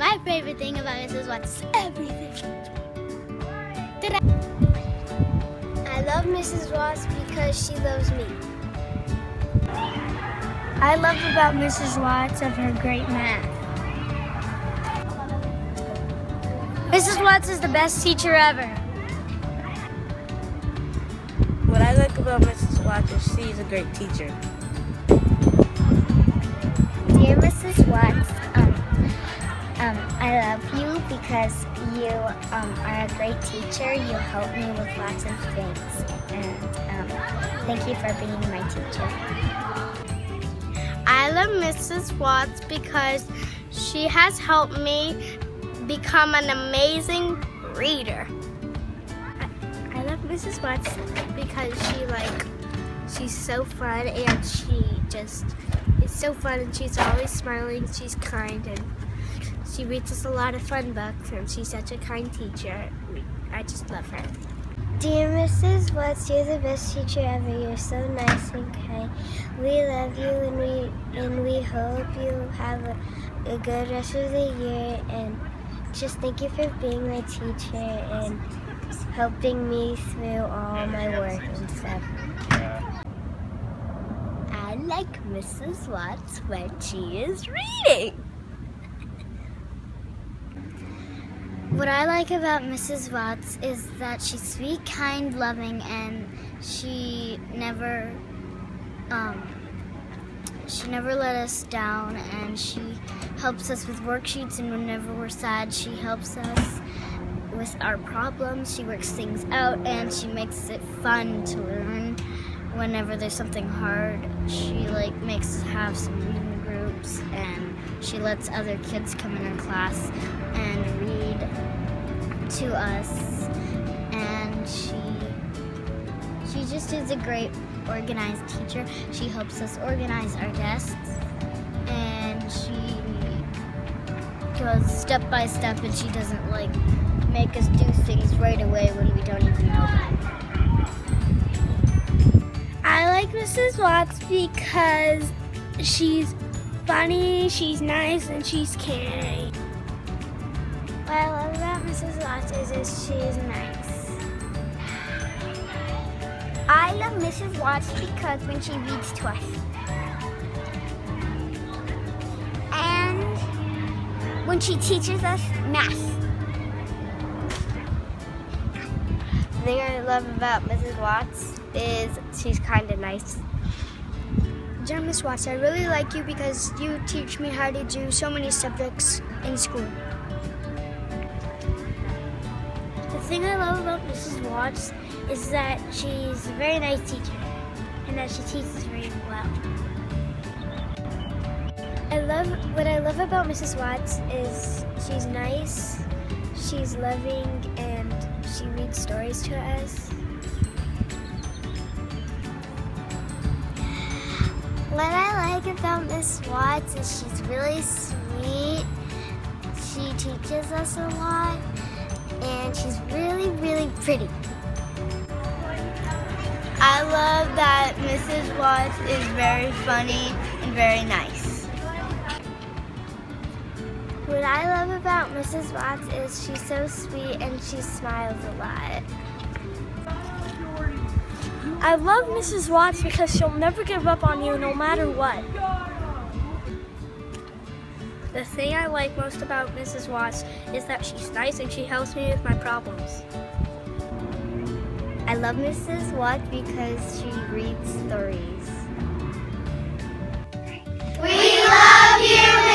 My favorite thing about Mrs. Watts is everything. I love Mrs. Watts because she loves me. I love about Mrs. Watts of her great math. Mrs. Watts is the best teacher ever. What I like about Mrs. Watts is she's a great teacher. Dear Mrs. Watts, I love you because you are a great teacher. You help me with lots of things, and thank you for being my teacher. I love Mrs. Watts because she has helped me become an amazing reader. I love Mrs. Watts because she's so fun, and it's so fun, and she's always smiling, she's kind, and she reads us a lot of fun books, and she's such a kind teacher. I just love her. Dear Mrs. Watts, you're the best teacher ever. You're so nice and kind. We love you, and we hope you have a good rest of the year, and just thank you for being my teacher and helping me through all my work and stuff. I like Mrs. Watts when she is reading. What I like about Mrs. Watts is that she's sweet, kind, loving, and she never let us down, and she helps us with worksheets, and whenever we're sad, she helps us with our problems. She works things out, and she makes it fun to learn. Whenever there's something hard, she makes us have some reading groups, and she lets other kids come in her class and read to us, and she just is a great organized teacher. She helps us organize our desks, and she goes step by step, and she doesn't make us do things right away when we don't even know them. I like Mrs. Watts because she's funny, she's nice, and she's caring. What I love about Mrs. Watts is she's nice. I love Mrs. Watts because when she reads to us, and when she teaches us math. The thing I love about Mrs. Watts is she's kind of nice. Dear Miss Watts, I really like you because you teach me how to do so many subjects in school. The thing I love about Mrs. Watts is that she's a very nice teacher and that she teaches very well. What I love about Mrs. Watts is she's nice, she's loving, and she reads stories to us. What I like about Miss Watts is she's really sweet, she teaches us a lot, and she's really, really pretty. I love that Mrs. Watts is very funny and very nice. What I love about Mrs. Watts is she's so sweet and she smiles a lot. I love Mrs. Watts because she'll never give up on you no matter what. The thing I like most about Mrs. Watts is that she's nice and she helps me with my problems. I love Mrs. Watts because she reads stories. We love you,